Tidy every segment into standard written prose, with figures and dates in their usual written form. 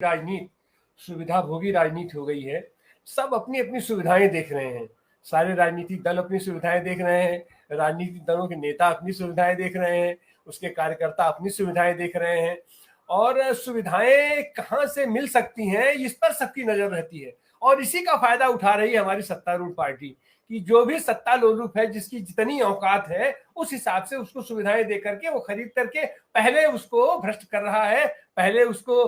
राजनीति सुविधा भोगी राजनीति हो गई है। सब अपनी अपनी सुविधाएं देख रहे हैं, सारे राजनीतिक दल अपनी सुविधाएं देख रहे हैं, राजनीतिक दलों के नेता अपनी सुविधाएं देख रहे हैं, उसके कार्यकर्ता अपनी सुविधाएं देख रहे हैं, और सुविधाएं कहाँ से मिल सकती हैं इस पर सबकी नजर रहती है। और इसी का फायदा उठा रही है हमारी सत्तारूढ़ पार्टी कि जो भी सत्ता लोलुप है, जिसकी जितनी औकात है, उस हिसाब से उसको सुविधाएं दे करके वो खरीद करके पहले उसको भ्रष्ट कर रहा है, पहले उसको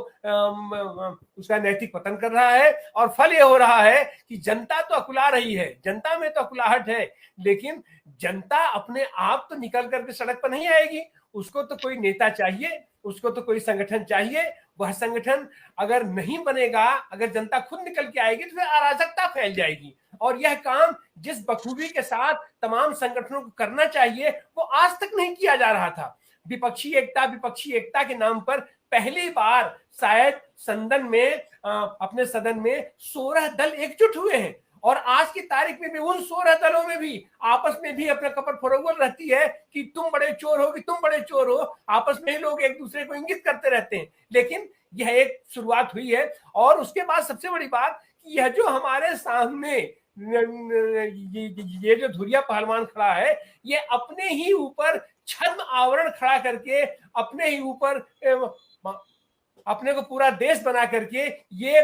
उसका नैतिक पतन कर रहा है। और फल ये हो रहा है कि जनता तो अकुला रही है, जनता में तो अकुलाहट है, लेकिन जनता अपने आप तो निकल करके सड़क पर नहीं आएगी। उसको तो कोई नेता चाहिए, उसको तो कोई संगठन चाहिए। वह संगठन अगर नहीं बनेगा, अगर जनता खुद निकल के आएगी तो फिर अराजकता फैल जाएगी। और यह काम जिस बखूबी के साथ तमाम संगठनों को करना चाहिए वो आज तक नहीं किया जा रहा था। विपक्षी एकता के नाम पर पहली बार शायद अपने सदन में 16 दल एकजुट हुए हैं, और आज की तारीख में भी उन 16 दलों में भी आपस में भी अपना कपड़ फरोगल रहती है कि तुम बड़े चोर हो, कि तुम बड़े चोर हो। आपस में ही लोग एक दूसरे को इंगित करते रहते हैं। लेकिन यह एक शुरुआत हुई है। और उसके बाद सबसे बड़ी बात कि यह जो हमारे सामने ये जो धुरिया पहलवान खड़ा है, ये अपने ही ऊपर छद्म आवरण खड़ा करके, अपने ही ऊपर अपने को पूरा देश बना करके ये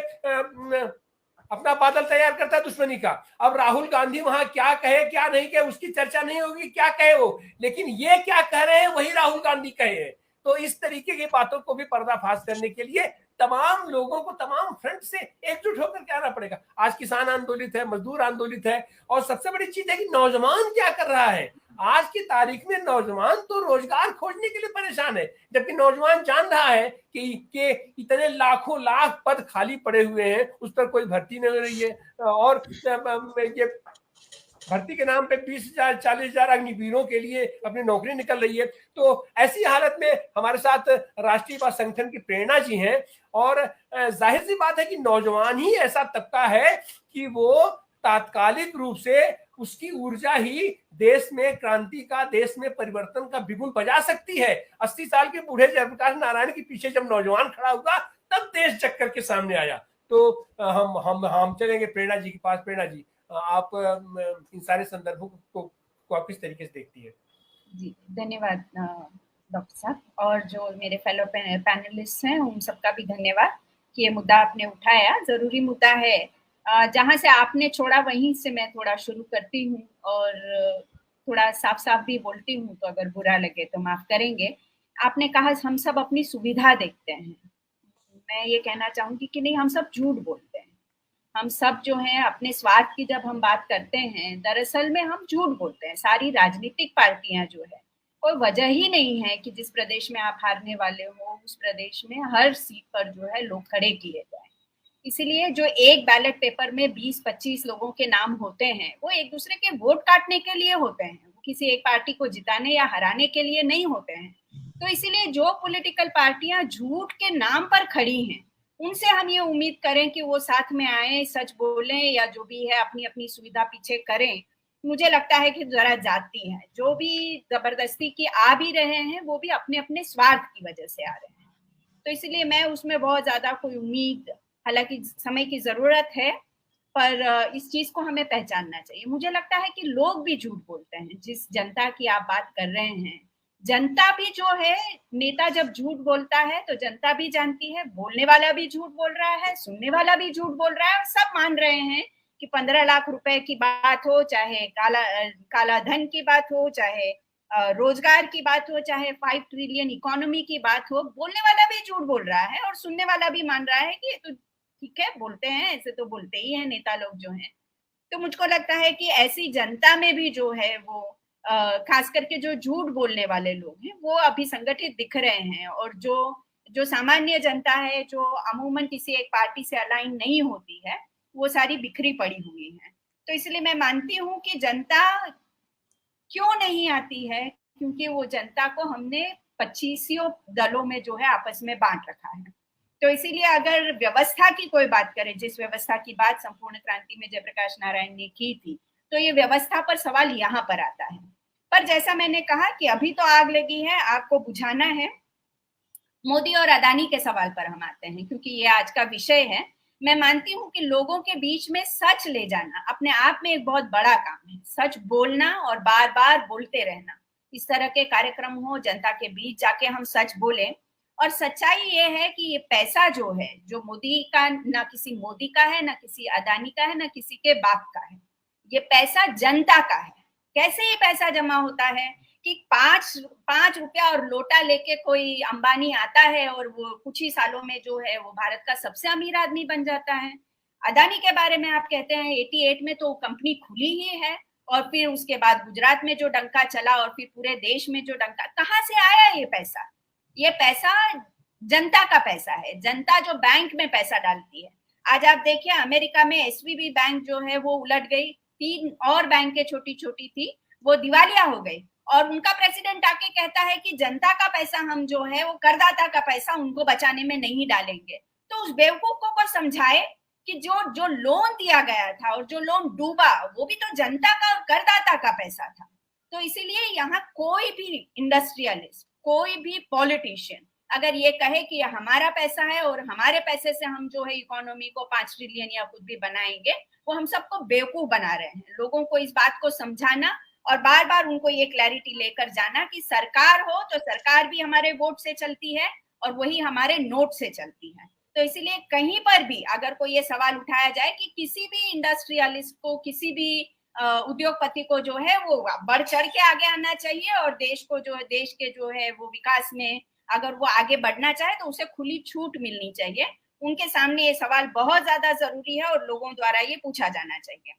अपना बादल तैयार करता है दुश्मनी का। अब राहुल गांधी वहां क्या कहे क्या नहीं कहे उसकी चर्चा नहीं होगी, क्या कहे वो, लेकिन ये क्या कह रहे हैं वही राहुल गांधी कहे हैं। तो इस तरीके की बातों को भी पर्दाफाश करने के लिए तमाम लोगों को तमाम फ्रंट से एकजुट होकर के आना पड़ेगा। आज किसान आंदोलित है, मजदूर आंदोलित है, और सबसे बड़ी चीज है कि नौजवान क्या कर रहा है। आज की तारीख में नौजवान तो रोजगार खोजने के लिए परेशान है, जबकि नौजवान जान रहा है कि इतने लाखों लाख पद खाली पड़े हुए हैं, उस पर कोई भर्ती नहीं हो रही है, और ये भर्ती के नाम पे 20,000 40,000 अग्निवीरों के लिए अपनी नौकरी निकल रही है। तो ऐसी हालत में हमारे साथ राष्ट्रीय युवा संगठन की प्रेरणा जी हैं, और जाहिर सी बात है कि नौजवान ही ऐसा तबका है कि वो तात्कालिक रूप से उसकी ऊर्जा ही देश में क्रांति का, देश में परिवर्तन का बिगुल बजा सकती है। 80 साल के बूढ़े जयप्रकाश नारायण के पीछे जब नौजवान खड़ा हुआ तब देश चक्कर के सामने आया। तो हम चलेंगे प्रेरणा जी के पास। प्रेरणा जी, आप इन सारे संदर्भों को आप किस तरीके से देखती है? जी, धन्यवाद डॉक्टर साहब, और जो मेरे फेलो पैनलिस्ट हैं उन सबका भी धन्यवाद कि ये मुद्दा आपने उठाया। जरूरी मुद्दा है। जहाँ से आपने छोड़ा वहीं से मैं थोड़ा शुरू करती हूँ, और थोड़ा साफ साफ भी बोलती हूँ, तो अगर बुरा लगे तो माफ करेंगे। आपने कहा हम सब अपनी सुविधा देखते हैं। मैं ये कहना चाहूंगी कि नहीं, हम सब झूठ बोलते हैं। हम सब जो है अपने स्वार्थ की जब हम बात करते हैं, दरअसल में हम झूठ बोलते हैं। सारी राजनीतिक पार्टियां जो है, कोई वजह ही नहीं है कि जिस प्रदेश में आप हारने वाले हो उस प्रदेश में हर सीट पर जो है लोग खड़े किए जाए। इसीलिए जो एक बैलेट पेपर में 20-25 लोगों के नाम होते हैं, वो एक दूसरे के वोट काटने के लिए होते हैं, वो किसी एक पार्टी को जिताने या हराने के लिए नहीं होते हैं। तो इसीलिए जो पॉलिटिकल पार्टियां झूठ के नाम पर खड़ी हैं, उनसे हम ये उम्मीद करें कि वो साथ में आए, सच बोलें, या जो भी है अपनी अपनी सुविधा पीछे करें, मुझे लगता है कि जरा जाती है। जो भी जबरदस्ती की आ भी रहे हैं वो भी अपने अपने स्वार्थ की वजह से आ रहे हैं। तो इसलिए मैं उसमें बहुत ज्यादा कोई उम्मीद, हालांकि समय की जरूरत है, पर इस चीज को हमें पहचानना चाहिए। मुझे लगता है कि लोग भी झूठ बोलते हैं। जिस जनता की आप बात कर रहे हैं, जनता भी जो है, नेता जब झूठ बोलता है तो जनता भी जानती है, बोलने वाला भी झूठ बोल रहा है, सुनने वाला भी झूठ बोल रहा है, और सब मान रहे हैं कि 15 लाख रुपए की बात हो, चाहे काला धन की बात हो, चाहे रोजगार की बात हो, चाहे 5 ट्रिलियन इकोनॉमी की बात हो, बोलने वाला भी झूठ बोल रहा है और सुनने वाला भी मान रहा है कि ये तो ठीक है, बोलते हैं, ऐसे तो बोलते ही हैं नेता लोग जो हैं। तो मुझको लगता है कि ऐसी जनता में भी जो है वो खास करके जो झूठ बोलने वाले लोग हैं वो अभी संगठित दिख रहे हैं, और जो सामान्य जनता है, जो अमूमन किसी एक पार्टी से अलाइन नहीं होती है, वो सारी बिखरी पड़ी हुई है। तो इसलिए मैं मानती हूँ कि जनता क्यों नहीं आती है, क्योंकि वो जनता को हमने 25 दलों में जो है आपस में बांट रखा है। तो इसीलिए अगर व्यवस्था की कोई बात करें, जिस व्यवस्था की बात संपूर्ण क्रांति में जयप्रकाश नारायण ने की थी, तो ये व्यवस्था पर सवाल यहाँ पर आता है। पर जैसा मैंने कहा कि अभी तो आग लगी है, आग को बुझाना है। मोदी और अदानी के सवाल पर हम आते हैं, क्योंकि ये आज का विषय है। मैं मानती हूँ कि लोगों के बीच में सच ले जाना अपने आप में एक बहुत बड़ा काम है। सच बोलना और बार बार बोलते रहना, इस तरह के कार्यक्रम हो, जनता के बीच जाके हम सच बोलें। और सच्चाई ये है कि ये पैसा जो है, जो मोदी का, ना किसी मोदी का है, ना किसी अदानी का है, ना किसी के बाप का है, ये पैसा जनता का है। कैसे ये पैसा जमा होता है कि 5 रुपया और लोटा लेके कोई अंबानी आता है और वो कुछ ही सालों में जो है वो भारत का सबसे अमीर आदमी बन जाता है। अदानी के बारे में आप कहते हैं 88 में तो कंपनी खुली ही है, और फिर उसके बाद गुजरात में जो डंका चला और फिर पूरे देश में जो डंका, कहाँ से आया ये पैसा? ये पैसा जनता का पैसा है, जनता जो बैंक में पैसा डालती है। आज आप देखिए अमेरिका में एसवीबी बैंक जो है वो उलट गई, 3 और बैंकें छोटी छोटी थी वो दिवालिया हो गई, और उनका प्रेसिडेंट आके कहता है कि जनता का पैसा हम जो है वो करदाता का पैसा उनको बचाने में नहीं डालेंगे। तो उस बेवकूफ को समझाए कि जो जो लोन दिया गया था और जो लोन डूबा वो भी तो जनता का और करदाता का पैसा था। तो इसीलिए यहाँ कोई भी इंडस्ट्रियलिस्ट, कोई भी पॉलिटिशियन अगर ये कहे कि ये हमारा पैसा है और हमारे पैसे से हम जो है इकोनॉमी को 5 ट्रिलियन या कुछ भी बनाएंगे, वो हम सबको बेवकूफ बना रहे हैं। लोगों को इस बात को समझाना और बार बार उनको ये क्लैरिटी लेकर जाना कि सरकार हो तो सरकार भी हमारे वोट से चलती है और वही हमारे नोट से चलती है। तो इसीलिए कहीं पर भी अगर कोई ये सवाल उठाया जाए कि किसी भी इंडस्ट्रियलिस्ट को, किसी भी उद्योगपति को जो है वो बढ़ चढ़ के आगे आना चाहिए, और देश को जो है, देश के जो है वो विकास में अगर वो आगे बढ़ना चाहे तो उसे खुली छूट मिलनी चाहिए। उनके सामने ये सवाल बहुत ज्यादा जरूरी है और लोगों द्वारा ये पूछा जाना चाहिए।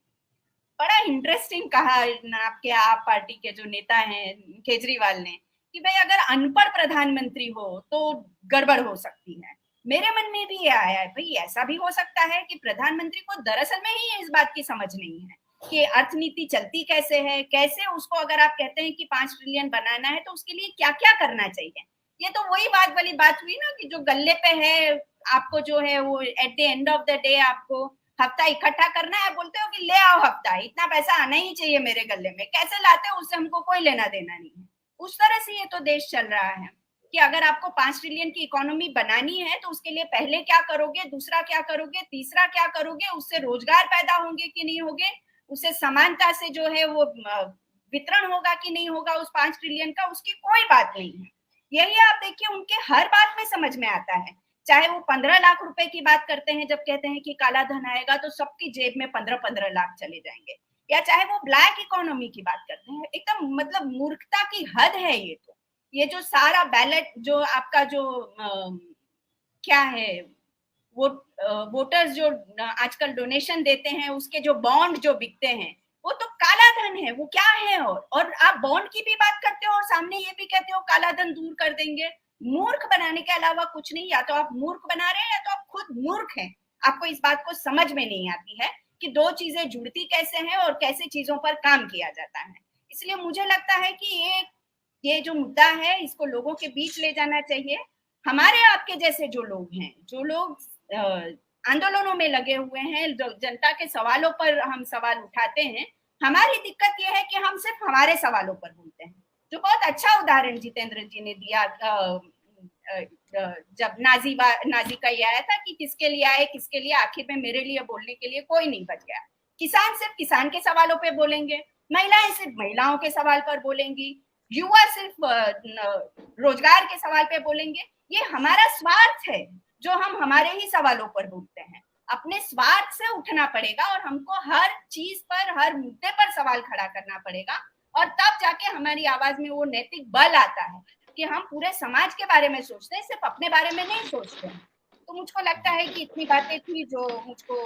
बड़ा इंटरेस्टिंग कहा आपके आप पार्टी के जो नेता हैं केजरीवाल ने कि भाई अगर अनपढ़ प्रधानमंत्री हो तो गड़बड़ हो सकती है। मेरे मन में भी ये आया है, भाई ऐसा भी हो सकता है कि प्रधानमंत्री को दरअसल में ही इस बात की समझ नहीं है कि अर्थनीति चलती कैसे है, कैसे उसको, अगर आप कहते हैं कि 5 ट्रिलियन बनाना है तो उसके लिए क्या क्या करना चाहिए। ये तो वही बात वाली बात हुई ना कि जो गल्ले पे है आपको जो है वो at the end of the day आपको हफ्ता इकट्ठा करना है, बोलते हो कि ले आओ हफ्ता, इतना पैसा आना ही चाहिए मेरे गले में, कैसे लाते हो उससे हमको कोई लेना देना नहीं है। उस तरह से ये तो देश चल रहा है कि अगर आपको 5 ट्रिलियन की इकोनॉमी बनानी है तो उसके लिए पहले क्या करोगे, दूसरा क्या करोगे, तीसरा क्या करोगे, उससे रोजगार पैदा होंगे कि नहीं होंगे, उससे समानता से जो है वो वितरण होगा कि नहीं होगा उस 5 ट्रिलियन का, उसकी कोई बात नहीं है। यही आप देखिए उनके हर बात में समझ में आता है। चाहे वो 15 लाख रुपए की बात करते हैं, जब कहते हैं कि काला धन आएगा तो सबकी जेब में 15-15 लाख चले जाएंगे, या चाहे वो ब्लैक इकोनॉमी की बात करते हैं, एकदम मतलब मूर्खता की हद है ये तो। ये जो सारा बैलेट जो आपका जो क्या है वो वोटर्स जो आजकल डोनेशन देते हैं, उसके जो बॉन्ड जो बिकते हैं वो तो काला धन है। वो क्या है? और आप बॉन्ड की भी बात करते हो और सामने ये भी कहते हो काला धन दूर कर देंगे। मूर्ख बनाने के अलावा कुछ नहीं। या तो आप मूर्ख बना रहे हैं या तो आप खुद मूर्ख हैं। आपको इस बात को समझ में नहीं आती है कि दो चीजें जुड़ती कैसे हैं और कैसे चीजों पर काम किया जाता है। इसलिए मुझे लगता है कि ये जो मुद्दा है इसको लोगों के बीच ले जाना चाहिए। हमारे आपके जैसे जो लोग हैं, जो लोग आंदोलनों में लगे हुए हैं, जो जनता के सवालों पर हम सवाल उठाते हैं, हमारी दिक्कत यह है कि हम सिर्फ हमारे सवालों पर बोलते हैं। जो बहुत अच्छा उदाहरण जितेंद्र जी ने दिया जब नाजी का ये आया था कि किसके लिए आए, किसके लिए, आखिर में मेरे लिए बोलने के लिए कोई नहीं बच गया। किसान सिर्फ किसान के सवालों पे बोलेंगे, महिलाएं सिर्फ महिलाओं के सवाल पर बोलेंगी, युवा सिर्फ रोजगार के सवाल पे बोलेंगे। ये हमारा स्वार्थ है जो हम हमारे ही सवालों पर बोलते हैं। अपने स्वार्थ से उठना पड़ेगा और हमको हर चीज पर, हर मुद्दे पर सवाल खड़ा करना पड़ेगा, और तब जाके हमारी आवाज में वो नैतिक बल आता है कि हम पूरे समाज के बारे में सोचते हैं, सिर्फ अपने बारे में नहीं सोचते हैं। तो मुझको लगता है कि इतनी बातें थी जो मुझको